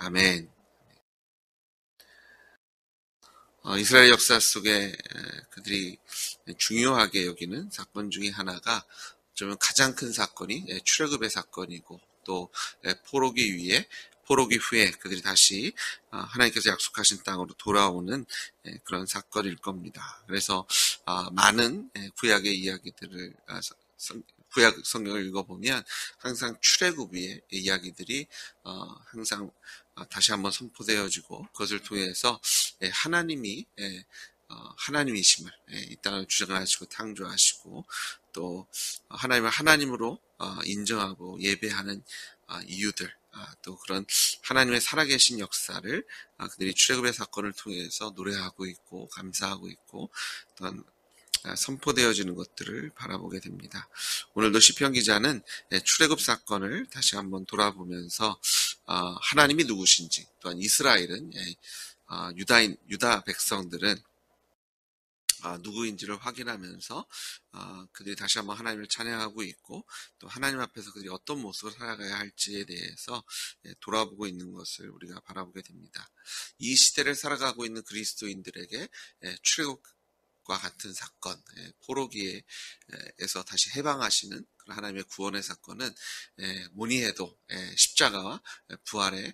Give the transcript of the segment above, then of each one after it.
아멘. 이스라엘 역사 속에 그들이 중요하게 여기는 사건 중에 하나가 좀 가장 큰 사건이 출애굽의 사건이고, 또 포로기 후에 그들이 다시 하나님께서 약속하신 땅으로 돌아오는 그런 사건일 겁니다. 그래서 많은 구약의 이야기들을 구약 성경을 읽어보면 항상 출애굽의 이야기들이 항상 다시 한번 선포되어지고, 그것을 통해서 하나님이 하나님이심을 이 땅을 주장하시고 창조하시고, 또 하나님을 하나님으로 인정하고 예배하는 이유들, 또 그런 하나님의 살아계신 역사를 그들이 출애굽의 사건을 통해서 노래하고 있고 감사하고 있고, 또한 선포되어지는 것들을 바라보게 됩니다. 오늘도 시편 기자는 출애굽 사건을 다시 한번 돌아보면서 하나님이 누구신지, 또한 이스라엘은 유다 백성들은 누구인지를 확인하면서 그들이 다시 한번 하나님을 찬양하고 있고, 또 하나님 앞에서 그들이 어떤 모습을 살아가야 할지에 대해서 돌아보고 있는 것을 우리가 바라보게 됩니다. 이 시대를 살아가고 있는 그리스도인들에게 출애굽과 같은 사건, 포로기에서 다시 해방하시는 그런 하나님의 구원의 사건은 뭐니 해도 십자가와 부활의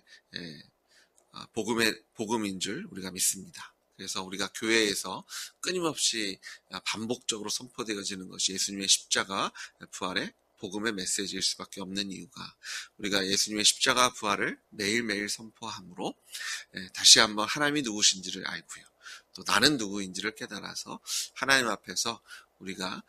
복음인 줄 우리가 믿습니다. 그래서 우리가 교회에서 끊임없이 반복적으로 선포되어지는 것이 예수님의 십자가 부활의 복음의 메시지일 수밖에 없는 이유가, 우리가 예수님의 십자가 부활을 매일매일 선포함으로 다시 한번 하나님이 누구신지를 알고요, 또 나는 누구인지를 깨달아서 하나님 앞에서 우리가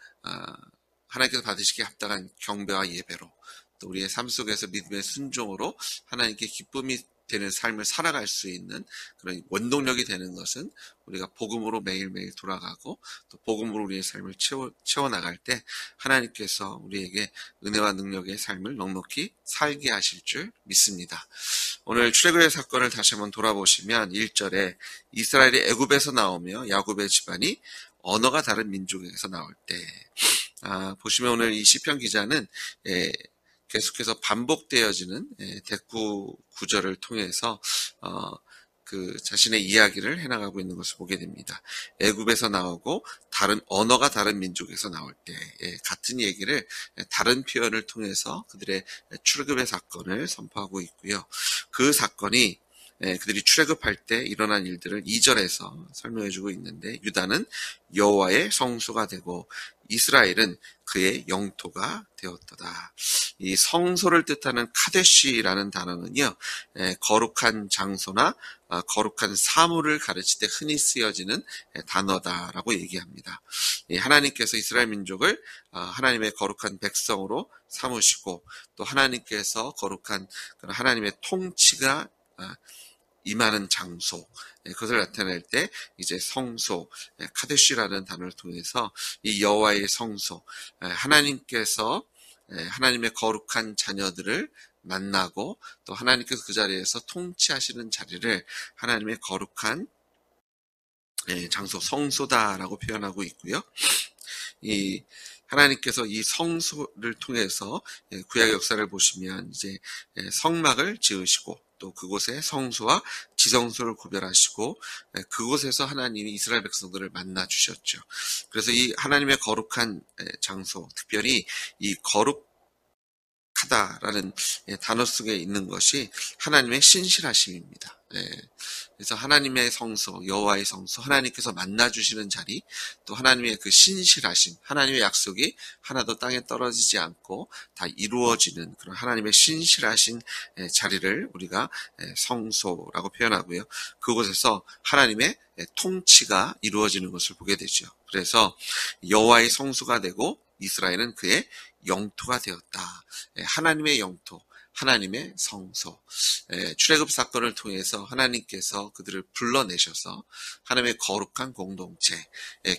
하나님께서 받으시기에 합당한 경배와 예배로, 또 우리의 삶 속에서 믿음의 순종으로 하나님께 기쁨이 되는 삶을 살아갈 수 있는 그런 원동력이 되는 것은 우리가 복음으로 매일매일 돌아가고, 또 복음으로 우리의 삶을 채워나갈 때 하나님께서 우리에게 은혜와 능력의 삶을 넉넉히 살게 하실 줄 믿습니다. 오늘 출애굽의 사건을 다시 한번 돌아보시면 1절에 이스라엘이 애굽에서 나오며 야곱의 집안이 언어가 다른 민족에서 나올 때, 보시면 오늘 이 시편 기자는 계속해서 반복되어지는 대꾸 구절을 통해서 그 자신의 이야기를 해나가고 있는 것을 보게 됩니다. 애굽에서 나오고 다른 언어가 다른 민족에서 나올 때 같은 얘기를 다른 표현을 통해서 그들의 출애굽의 사건을 선포하고 있고요. 그 사건이 그들이 출애굽할 때 일어난 일들을 2절에서 설명해주고 있는데, 유다는 여호와의 성소가 되고 이스라엘은 그의 영토가 되었도다. 이 성소를 뜻하는 카데시라는 단어는요, 거룩한 장소나 거룩한 사물을 가르칠 때 흔히 쓰여지는 단어다라고 얘기합니다. 하나님께서 이스라엘 민족을 하나님의 거룩한 백성으로 삼으시고, 또 하나님께서 거룩한 하나님의 통치가 임하는 장소, 그것을 나타낼 때 이제 성소, 카데시라는 단어를 통해서 이 여호와의 성소, 하나님께서 하나님의 거룩한 자녀들을 만나고, 또 하나님께서 그 자리에서 통치하시는 자리를 하나님의 거룩한 장소, 성소다라고 표현하고 있고요. 이 하나님께서 이 성소를 통해서 구약 역사를 보시면 이제 성막을 지으시고, 또 그곳에 성소와 지성소를 구별하시고, 그곳에서 하나님이 이스라엘 백성들을 만나 주셨죠. 그래서 이 하나님의 거룩한 장소, 특별히 이 거룩하다라는 단어 속에 있는 것이 하나님의 신실하심입니다. 그래서 하나님의 성소, 여호와의 성소, 하나님께서 만나주시는 자리, 또 하나님의 그 신실하심, 하나님의 약속이 하나도 땅에 떨어지지 않고 다 이루어지는 그런 하나님의 신실하신 자리를 우리가 성소라고 표현하고요. 그곳에서 하나님의 통치가 이루어지는 것을 보게 되죠. 그래서 여호와의 성소가 되고 이스라엘은 그의 영토가 되었다. 하나님의 영토, 하나님의 성소, 출애굽 사건을 통해서 하나님께서 그들을 불러내셔서 하나님의 거룩한 공동체,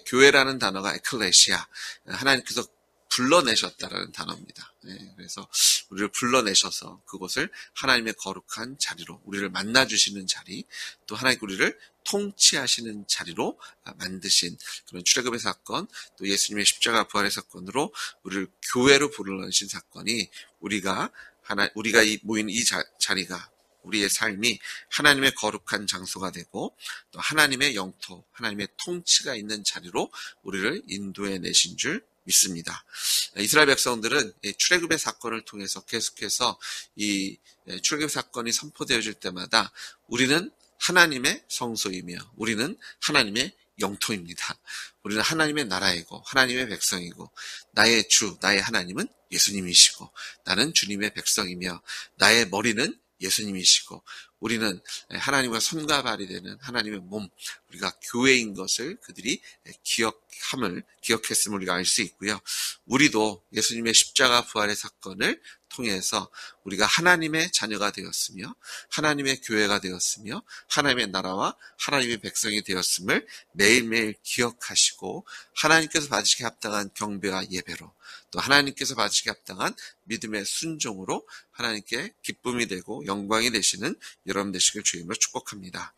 교회라는 단어가 에클레시아, 하나님께서 불러내셨다라는 단어입니다. 그래서 우리를 불러내셔서 그곳을 하나님의 거룩한 자리로, 우리를 만나주시는 자리, 또 하나님 우리를 통치하시는 자리로 만드신 그런 출애굽의 사건, 또 예수님의 십자가 부활의 사건으로 우리를 교회로 불러내신 사건이 우리가 모인 이 자리가 우리의 삶이 하나님의 거룩한 장소가 되고 또 하나님의 영토, 하나님의 통치가 있는 자리로 우리를 인도해 내신 줄 믿습니다. 이스라엘 백성들은 출애굽의 사건을 통해서 계속해서 이 출애굽 사건이 선포되어질 때마다 우리는 하나님의 성소이며 우리는 하나님의 영토입니다. 우리는 하나님의 나라이고 하나님의 백성이고 나의 주, 나의 하나님은 예수님이시고 나는 주님의 백성이며 나의 머리는 예수님이시고 우리는 하나님과 손과 발이 되는 하나님의 몸, 우리가 교회인 것을 그들이 기억했음을 우리가 알 수 있고요. 우리도 예수님의 십자가 부활의 사건을 통해서 우리가 하나님의 자녀가 되었으며 하나님의 교회가 되었으며 하나님의 나라와 하나님의 백성이 되었음을 매일매일 기억하시고 하나님께서 받으시기 합당한 경배와 예배로 또 하나님께서 받으시기 합당한 믿음의 순종으로 하나님께 기쁨이 되고 영광이 되시는 여러분 되시길 주임으로 축복합니다.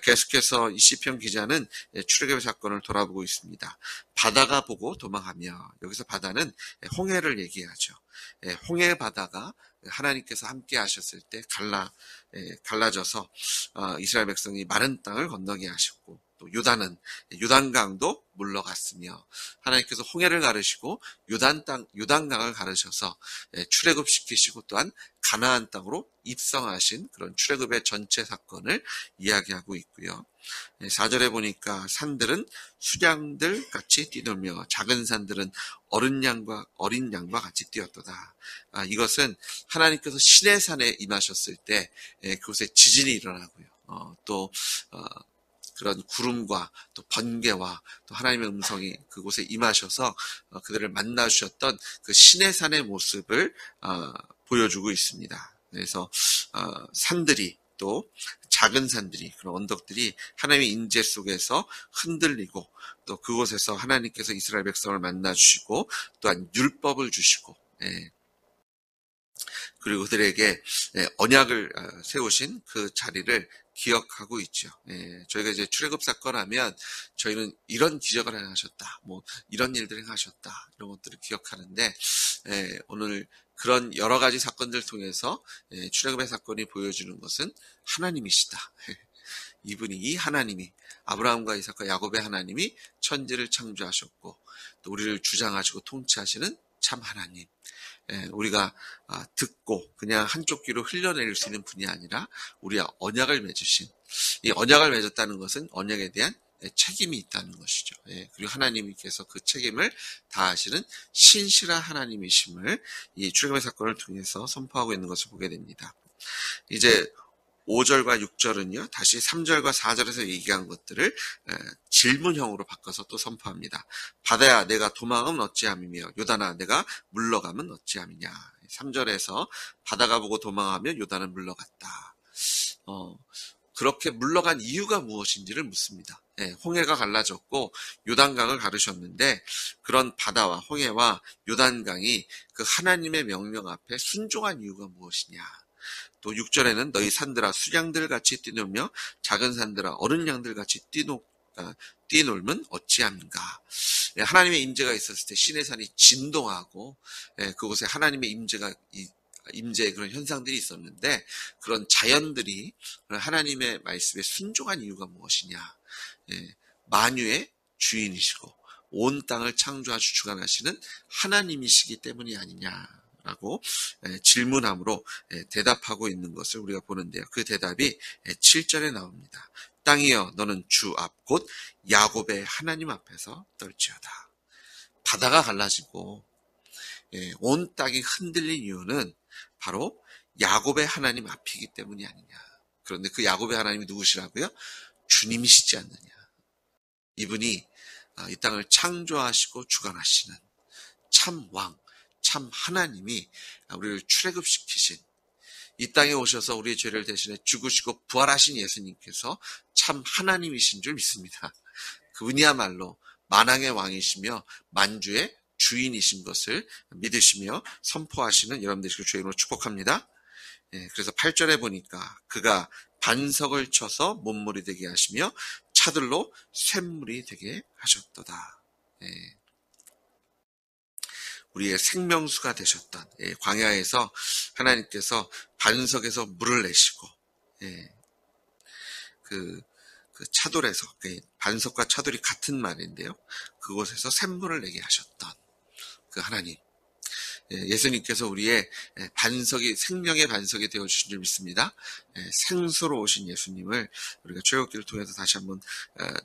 계속해서 이 시편 기자는 출애굽의 사건을 돌아보고 있습니다. 바다가 보고 도망하며, 여기서 바다는 홍해를 얘기하죠. 홍해 바다가 하나님께서 함께 하셨을 때 갈라져서 이스라엘 백성이 마른 땅을 건너게 하셨고, 또 요단강도 물러갔으며 하나님께서 홍해를 가르시고 요단강을 가르셔서 출애굽시키시고 또한 가나안 땅으로 입성하신 그런 출애굽의 전체 사건을 이야기하고 있고요. 4절에 보니까 산들은 수량들 같이 뛰놀며 작은 산들은 어린 양과 같이 뛰었도다. 이것은 하나님께서 시내산에 임하셨을 때 그곳에 지진이 일어나고요. 그런 구름과 또 번개와 또 하나님의 음성이 그곳에 임하셔서 그들을 만나 주셨던 그 시내산의 모습을 보여주고 있습니다. 그래서 산들이 또 작은 산들이 그런 언덕들이 하나님의 인재 속에서 흔들리고 또 그곳에서 하나님께서 이스라엘 백성을 만나 주시고 또한 율법을 주시고 그리고 그들에게 언약을 세우신 그 자리를 기억하고 있죠. 저희가 이제 출애굽 사건 하면 저희는 이런 기적을 행하셨다, 뭐 이런 일들을 행하셨다, 이런 것들을 기억하는데 오늘 그런 여러 가지 사건들 통해서 출애굽의 사건이 보여주는 것은 하나님이시다. 이분이, 이 하나님이, 아브라함과 이삭과 야곱의 하나님이 천지를 창조하셨고 또 우리를 주장하시고 통치하시는 참 하나님. 우리가 듣고 그냥 한쪽 귀로 흘려내릴 수 있는 분이 아니라 우리와 언약을 맺으신, 이 언약을 맺었다는 것은 언약에 대한 책임이 있다는 것이죠. 그리고 하나님께서 그 책임을 다하시는 신실한 하나님이심을 이 출애굽의 사건을 통해서 선포하고 있는 것을 보게 됩니다. 이제 5절과 6절은요, 다시 3절과 4절에서 얘기한 것들을 질문형으로 바꿔서 또 선포합니다. 바다야, 내가 도망하면 어찌함이며 요단아, 내가 물러가면 어찌함이냐. 3절에서 바다가 보고 도망하며 요단은 물러갔다. 그렇게 물러간 이유가 무엇인지를 묻습니다. 홍해가 갈라졌고 요단강을 가르셨는데 그런 바다와 홍해와 요단강이 그 하나님의 명령 앞에 순종한 이유가 무엇이냐. 또 6절에는 너희 산들아 수량들 같이 뛰놀며 작은 산들아 어른 양들 같이 뛰놀면 어찌합니까? 하나님의 임재가 있었을 때 시내산이 진동하고 그곳에 하나님의 임재의 그런 현상들이 있었는데 그런 자연들이 하나님의 말씀에 순종한 이유가 무엇이냐? 만유의 주인이시고 온 땅을 창조하시고 주관하시는 하나님이시기 때문이 아니냐라고 질문함으로 대답하고 있는 것을 우리가 보는데요. 그 대답이 7절에 나옵니다. 땅이여 너는 주 앞 곧 야곱의 하나님 앞에서 떨지어다. 바다가 갈라지고 온 땅이 흔들린 이유는 바로 야곱의 하나님 앞이기 때문이 아니냐. 그런데 그 야곱의 하나님이 누구시라고요? 주님이시지 않느냐. 이분이 이 땅을 창조하시고 주관하시는 참 왕, 참 하나님이 우리를 출애굽시키신, 이 땅에 오셔서 우리의 죄를 대신해 죽으시고 부활하신 예수님께서 참 하나님이신 줄 믿습니다. 그분이야말로 만왕의 왕이시며 만주의 주인이신 것을 믿으시며 선포하시는 여러분들 주의 이름으로 축복합니다. 그래서 8절에 보니까 그가 반석을 쳐서 못물이 되게 하시며 차들로 샘물이 되게 하셨도다. 우리의 생명수가 되셨던 광야에서 하나님께서 반석에서 물을 내시고 예, 그, 그 차돌에서, 반석과 차돌이 같은 말인데요. 그곳에서 샘물을 내게 하셨던 그 하나님. 예수님께서 우리의 반석이, 생명의 반석이 되어주신 줄 믿습니다. 생수로 오신 예수님을 우리가 출애굽기를 통해서 다시 한번,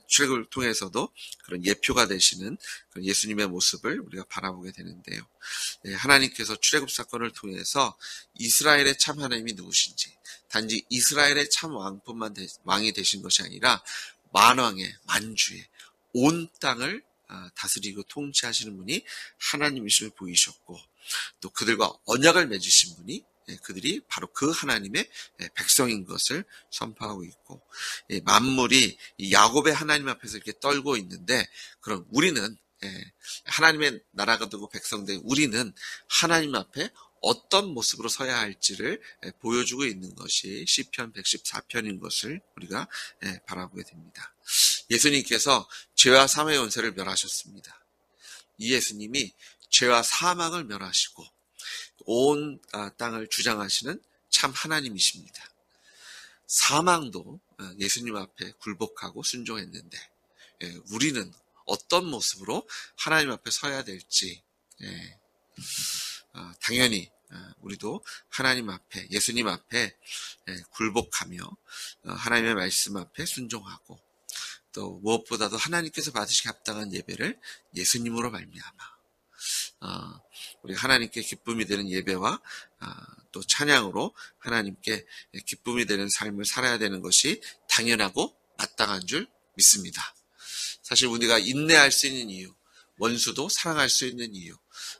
출애굽을 통해서도 그런 예표가 되시는 그런 예수님의 모습을 우리가 바라보게 되는데요. 하나님께서 출애굽 사건을 통해서 이스라엘의 참 하나님이 누구신지, 단지 이스라엘의 참 왕이 되신 것이 아니라 만왕의, 만주의 온 땅을 다스리고 통치하시는 분이 하나님이심을 보이셨고, 또 그들과 언약을 맺으신 분이 그들이 바로 그 하나님의 백성인 것을 선포하고 있고, 만물이 야곱의 하나님 앞에서 이렇게 떨고 있는데, 그럼 우리는 하나님의 나라가 되고 백성된 우리는 하나님 앞에 어떤 모습으로 서야 할지를 보여주고 있는 것이 시편 114편인 것을 우리가 바라보게 됩니다. 예수님께서 죄와 사망의 원세를 멸하셨습니다. 이 예수님이 죄와 사망을 멸하시고 온 땅을 주장하시는 참 하나님이십니다. 사망도 예수님 앞에 굴복하고 순종했는데 우리는 어떤 모습으로 하나님 앞에 서야 될지, 당연히 우리도 하나님 앞에, 예수님 앞에 굴복하며 하나님의 말씀 앞에 순종하고, 또 무엇보다도 하나님께서 받으시기 합당한 예배를 예수님으로 말미암아 우리 하나님께 기쁨이 되는 예배와 또 찬양으로 하나님께 기쁨이 되는 삶을 살아야 되는 것이 당연하고 마땅한 줄 믿습니다. 사실 우리가 인내할 수 있는 이유, 원수도 사랑할 수 있는 이유,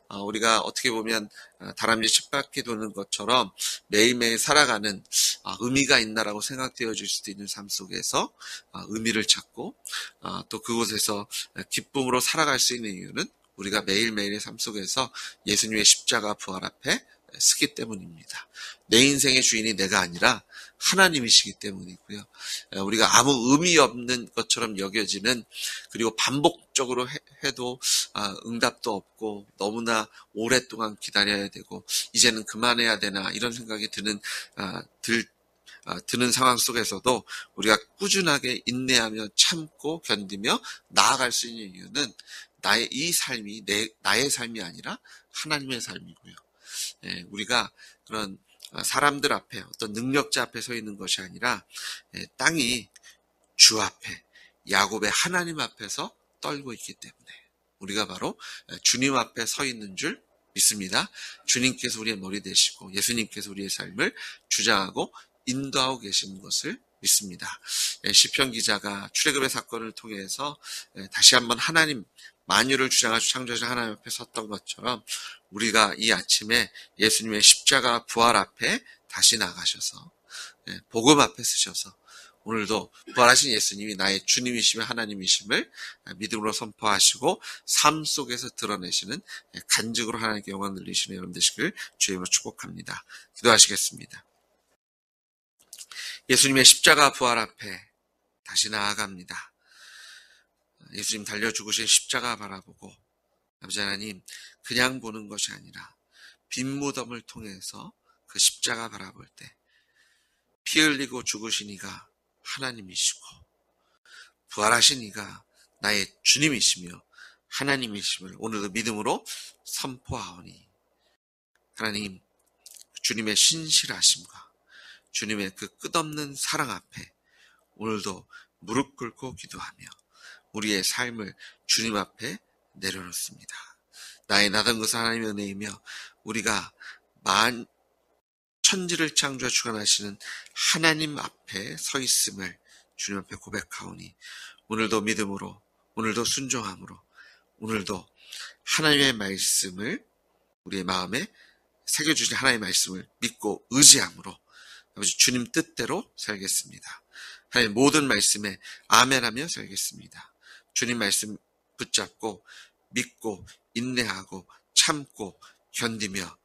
우리가 어떻게 보면 다람쥐 쳇바퀴 도는 것처럼 매일매일 살아가는 의미가 있나라고 생각되어질 수도 있는 삶 속에서 의미를 찾고 또 그곳에서 기쁨으로 살아갈 수 있는 이유는 우리가 매일매일의 삶 속에서 예수님의 십자가 부활 앞에 서기 때문입니다. 내 인생의 주인이 내가 아니라 하나님이시기 때문이고요. 우리가 아무 의미 없는 것처럼 여겨지는, 그리고 반복적으로 해도 응답도 없고 너무나 오랫동안 기다려야 되고 이제는 그만해야 되나 이런 생각이 드는 상황 속에서도 우리가 꾸준하게 인내하며 참고 견디며 나아갈 수 있는 이유는 나의 이 삶이 나의 삶이 아니라 하나님의 삶이고요. 우리가 그런 사람들 앞에, 어떤 능력자 앞에 서 있는 것이 아니라 땅이 주 앞에, 야곱의 하나님 앞에서 떨고 있기 때문에 우리가 바로 주님 앞에 서 있는 줄 믿습니다. 주님께서 우리의 머리 되시고 예수님께서 우리의 삶을 주장하고 인도하고 계시는 것을 믿습니다. 시편 기자가 출애굽의 사건을 통해서 다시 한번 하나님, 만유를 주장하시고 창조하신 하나님 앞에 섰던 것처럼 우리가 이 아침에 예수님의 십자가 부활 앞에 다시 나가셔서 복음 앞에 서셔서 오늘도 부활하신 예수님이 나의 주님이시며 하나님이심을 믿음으로 선포하시고 삶 속에서 드러내시는 간증으로 하나님께 영광 돌리시는 여러분 되시길 주의 이름으로 축복합니다. 기도하시겠습니다. 예수님의 십자가 부활 앞에 다시 나아갑니다. 예수님 달려 죽으신 십자가 바라보고 아버지 하나님, 그냥 보는 것이 아니라 빈 무덤을 통해서 그 십자가 바라볼 때 피 흘리고 죽으신 이가 하나님이시고 부활하신 이가 나의 주님이시며 하나님이심을 오늘도 믿음으로 선포하오니, 하나님, 주님의 신실하심과 주님의 그 끝없는 사랑 앞에 오늘도 무릎 꿇고 기도하며 우리의 삶을 주님 앞에 내려놓습니다. 나의 나던 것은 하나님의 은혜이며 우리가 천지를 창조하 주관하시는 하나님 앞에 서 있음을 주님 앞에 고백하오니 오늘도 믿음으로, 오늘도 순종함으로, 오늘도 하나님의 말씀을 우리의 마음에 새겨주신 하나님의 말씀을 믿고 의지함으로 아버지 주님 뜻대로 살겠습니다. 하나님 모든 말씀에 아멘하며 살겠습니다. 주님 말씀 붙잡고 믿고 인내하고 참고 견디며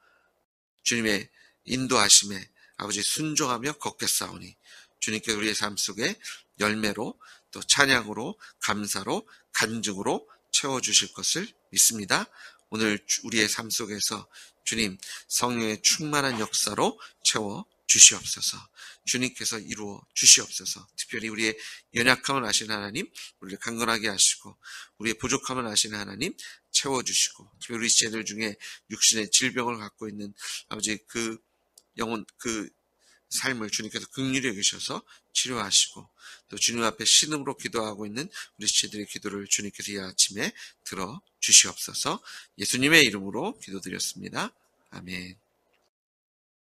주님의 인도하심에 아버지 순종하며 걷겠사오니 주님께 우리의 삶 속에 열매로 또 찬양으로 감사로 간증으로 채워주실 것을 믿습니다. 오늘 우리의 삶 속에서 주님 성령의 충만한 역사로 채워 주시옵소서. 주님께서 이루어 주시옵소서. 특별히 우리의 연약함을 아시는 하나님, 우리를 강건하게 하시고 우리의 부족함을 아시는 하나님 채워주시고, 특별히 우리 지체들 중에 육신의 질병을 갖고 있는 아버지 그 영혼, 그 삶을 주님께서 긍휼히 여기셔서 치료하시고, 또 주님 앞에 신음으로 기도하고 있는 우리 지체들의 기도를 주님께서 이 아침에 들어 주시옵소서. 예수님의 이름으로 기도드렸습니다. 아멘.